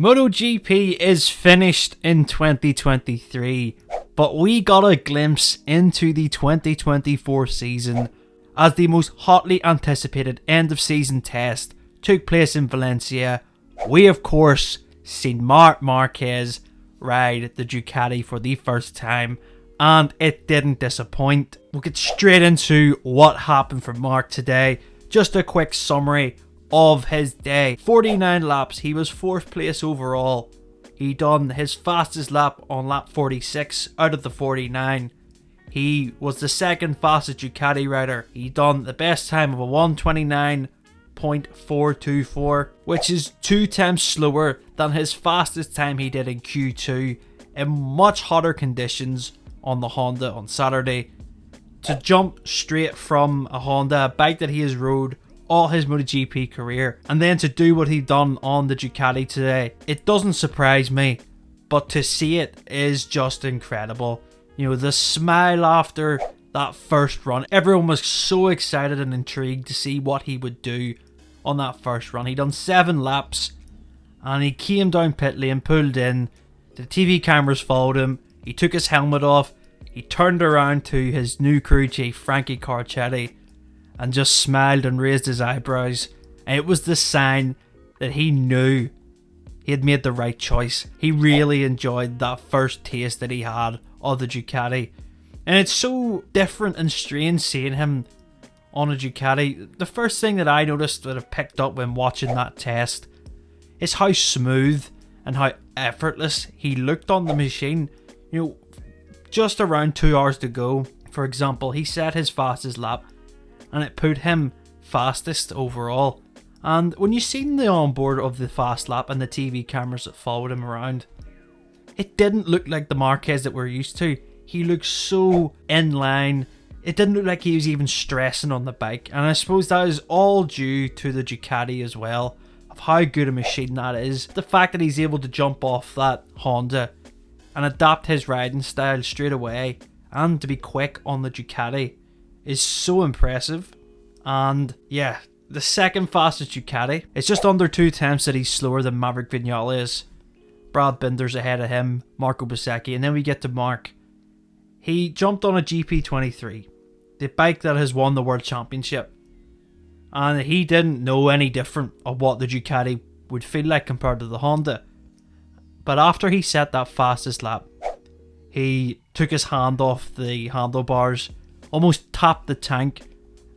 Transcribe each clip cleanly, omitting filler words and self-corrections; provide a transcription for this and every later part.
MotoGP is finished in 2023, but we got a glimpse into the 2024 season as the most hotly anticipated end of season test took place in Valencia. We of course seen Marc Marquez ride the Ducati for the first time, and it didn't disappoint. We'll get straight into what happened for Marc today. Just a quick summary of his day. 49 laps, he was 4th place overall. He done his fastest lap on lap 46 out of the 49. He was the 2nd fastest Ducati rider. He done the best time of a 1:29.424, which is 2 times slower than his fastest time he did in Q2 in much hotter conditions on the Honda on Saturday. To jump straight from a Honda, a bike that he has rode all his MotoGP career, and then to do what he done on the Ducati today, it doesn't surprise me, but to see it is just incredible. You know, the smile after that first run, everyone was so excited and intrigued to see what he would do on that first run. He done 7 laps and he came down pit lane, pulled in, the TV cameras followed him, he took his helmet off, he turned around to his new crew chief Frankie Carcetti and just smiled and raised his eyebrows, and it was the sign that he knew he had made the right choice. He really enjoyed that first taste that he had of the Ducati, and it's so different and strange seeing him on a Ducati. The first thing that I noticed, that I picked up when watching that test, is how smooth and how effortless he looked on the machine. You know, just around 2 hours to go, for example, he set his fastest lap and it put him fastest overall. And when you seen the onboard of the fast lap and the TV cameras that followed him around, it didn't look like the Marquez that we're used to. He looked so in line. It didn't look like he was even stressing on the bike, and I suppose that is all due to the Ducati as well, of how good a machine that is. The fact that he's able to jump off that Honda and adapt his riding style straight away and to be quick on the Ducati is so impressive. And yeah, the 2nd fastest Ducati. It's just under 2 times that he's slower than Maverick Vinales. Brad Binder's ahead of him, Marco Bezzecchi, and then we get to Marc. He jumped on a GP23, the bike that has won the World Championship, and he didn't know any different of what the Ducati would feel like compared to the Honda. But after he set that fastest lap, he took his hand off the handlebars, almost tapped the tank,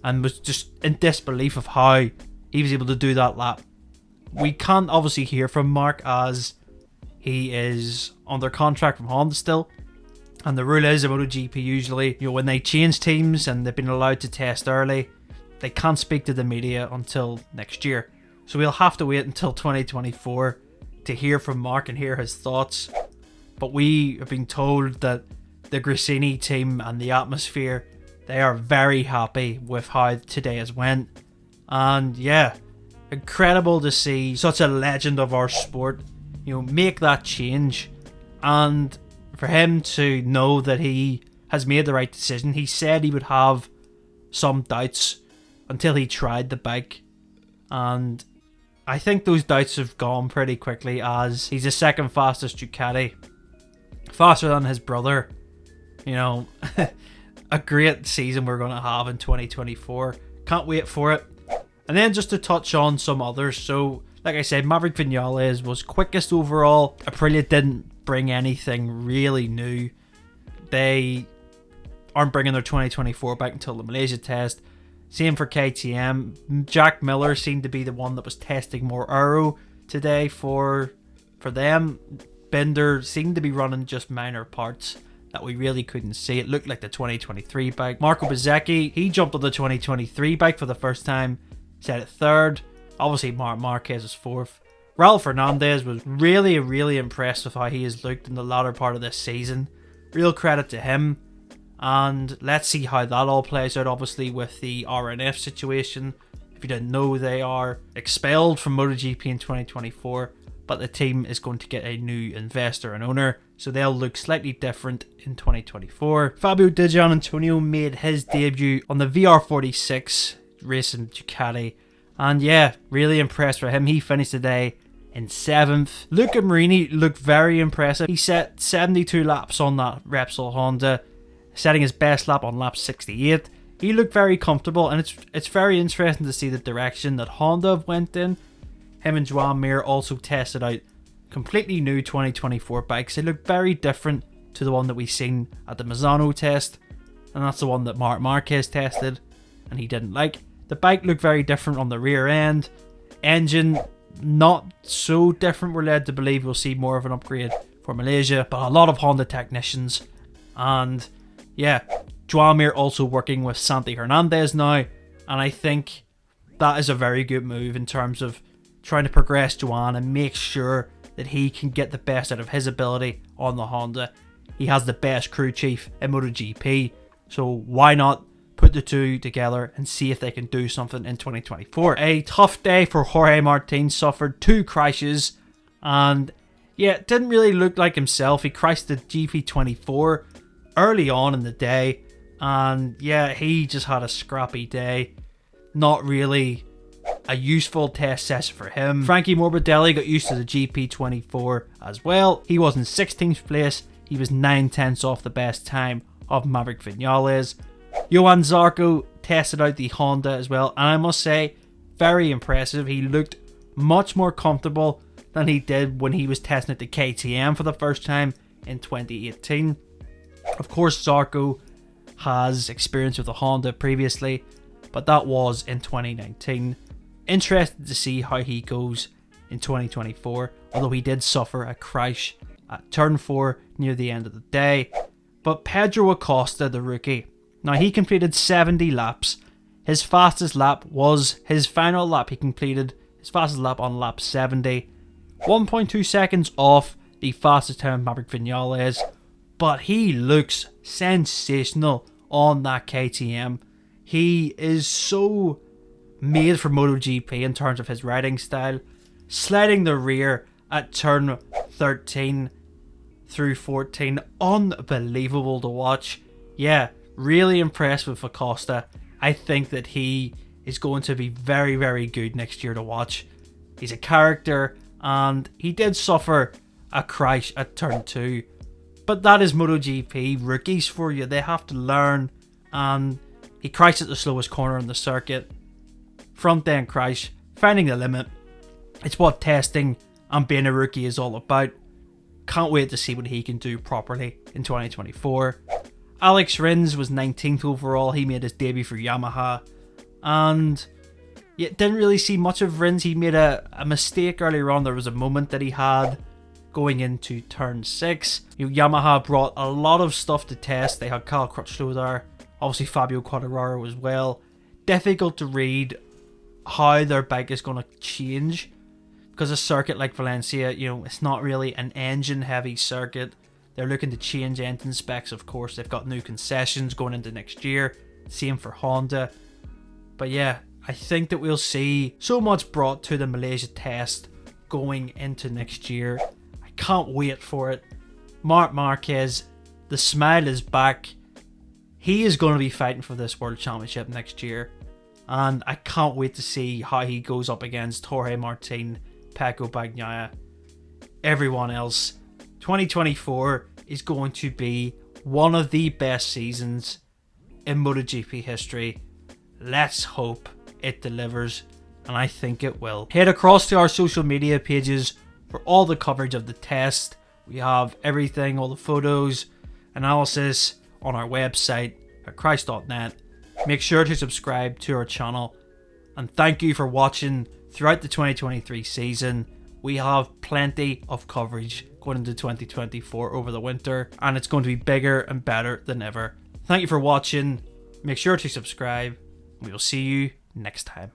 and was just in disbelief of how he was able to do that lap. We can't obviously hear from Marc as he is under contract from Honda still, and the rule is in MotoGP usually, you know, when they change teams and they've been allowed to test early, they can't speak to the media until next year. So we'll have to wait until 2024 to hear from Marc and hear his thoughts. But we have been told that the Gresini team and the atmosphere, they are very happy with how today has went. And yeah, incredible to see such a legend of our sport, you know, make that change. And for him to know that he has made the right decision. He said he would have some doubts until he tried the bike, and I think those doubts have gone pretty quickly, as he's the 2nd fastest Ducati, faster than his brother. You know, a great season we're going to have in 2024. Can't wait for it. And then just to touch on some others, so like I said, Maverick Vinales was quickest overall. Aprilia didn't bring anything really new. They aren't bringing their 2024 bike until the Malaysia test. Same for KTM. Jack Miller seemed to be the one that was testing more aero today for them. Binder seemed to be running just minor parts that we really couldn't see. It looked like the 2023 bike. Marco Bezzecchi, he jumped on the 2023 bike for the first time, set it 3rd. Obviously Marc Marquez was 4th. Raul Fernandez was really impressed with how he has looked in the latter part of this season. Real credit to him. And let's see how that all plays out, obviously, with the RNF situation. If you didn't know, they are expelled from MotoGP in 2024, but the team is going to get a new investor and owner, so they'll look slightly different in 2024. Fabio Di Giannantonio made his debut on the VR46 racing Ducati, and yeah, really impressed with him. He finished the day in 7th. Luca Marini looked very impressive. He set 72 laps on that Repsol Honda, setting his best lap on lap 68. He looked very comfortable, and it's very interesting to see the direction that Honda went in. Him and Joan Mir also tested out completely new 2024 bikes. They look very different to the one that we've seen at the Misano test, and that's the one that Marc Marquez tested and he didn't like. The bike looked very different on the rear end. Engine, not so different. We're led to believe we'll see more of an upgrade for Malaysia, but a lot of Honda technicians. And yeah, Joan Mir also working with Santi Hernandez now, and I think that is a very good move in terms of trying to progress Joan and make sure that he can get the best out of his ability on the Honda. He has the best crew chief in MotoGP, so why not put the two together and see if they can do something in 2024. A tough day for Jorge Martin. Suffered 2 crashes, and yeah, it didn't really look like himself. He crashed the GP24 early on in the day, and yeah, he just had a scrappy day. Not really a useful test session for him. Frankie Morbidelli got used to the GP24 as well. He was in 16th place. He was 9/10 off the best time of Maverick Vinales. Johann Zarco tested out the Honda as well, and I must say, very impressive. He looked much more comfortable than he did when he was testing at the KTM for the first time in 2018. Of course, Zarco has experience with the Honda previously, but that was in 2019. Interested to see how he goes in 2024, although he did suffer a crash at turn 4 near the end of the day. But Pedro Acosta, the rookie, now he completed 70 laps. His fastest lap was his final lap. He completed his fastest lap on lap 70. 1.2 seconds off the fastest time of Maverick Vinales, but he looks sensational on that KTM. He is so made for MotoGP in terms of his riding style. Sliding the rear at turn 13 through 14. Unbelievable to watch. Yeah, really impressed with Acosta. I think that he is going to be very, very good next year to watch. He's a character, and he did suffer a crash at turn 2. But that is MotoGP. Rookies for you. They have to learn, and he crashed at the slowest corner in the circuit. Front end crash, finding the limit. It's what testing and being a rookie is all about. Can't wait to see what he can do properly in 2024. Alex Rins was 19th overall. He made his debut for Yamaha, and yeah, didn't really see much of Rins. He made a mistake earlier on. There was a moment that he had going into turn 6. Yamaha brought a lot of stuff to test. They had Kyle Crutchlow there, obviously Fabio Quartararo as well. Difficult to read how their bike is going to change, because a circuit like Valencia, it's not really an engine heavy circuit. They're looking to change engine specs, of course. They've got new concessions going into next year. Same for Honda. But yeah, I think that we'll see so much brought to the Malaysia test going into next year. I can't wait for it. Marc Marquez, the smile is back. He is going to be fighting for this World Championship next year. And I can't wait to see how he goes up against Jorge Martin, Pecco Bagnaia, everyone else. 2024 is going to be one of the best seasons in MotoGP history. Let's hope it delivers, and I think it will. Head across to our social media pages for all the coverage of the test. We have everything, all the photos, analysis on our website at Christ.net. Make sure to subscribe to our channel, and thank you for watching throughout the 2023 season. We have plenty of coverage going into 2024 over the winter, and it's going to be bigger and better than ever. Thank you for watching. Make sure to subscribe. We will see you next time.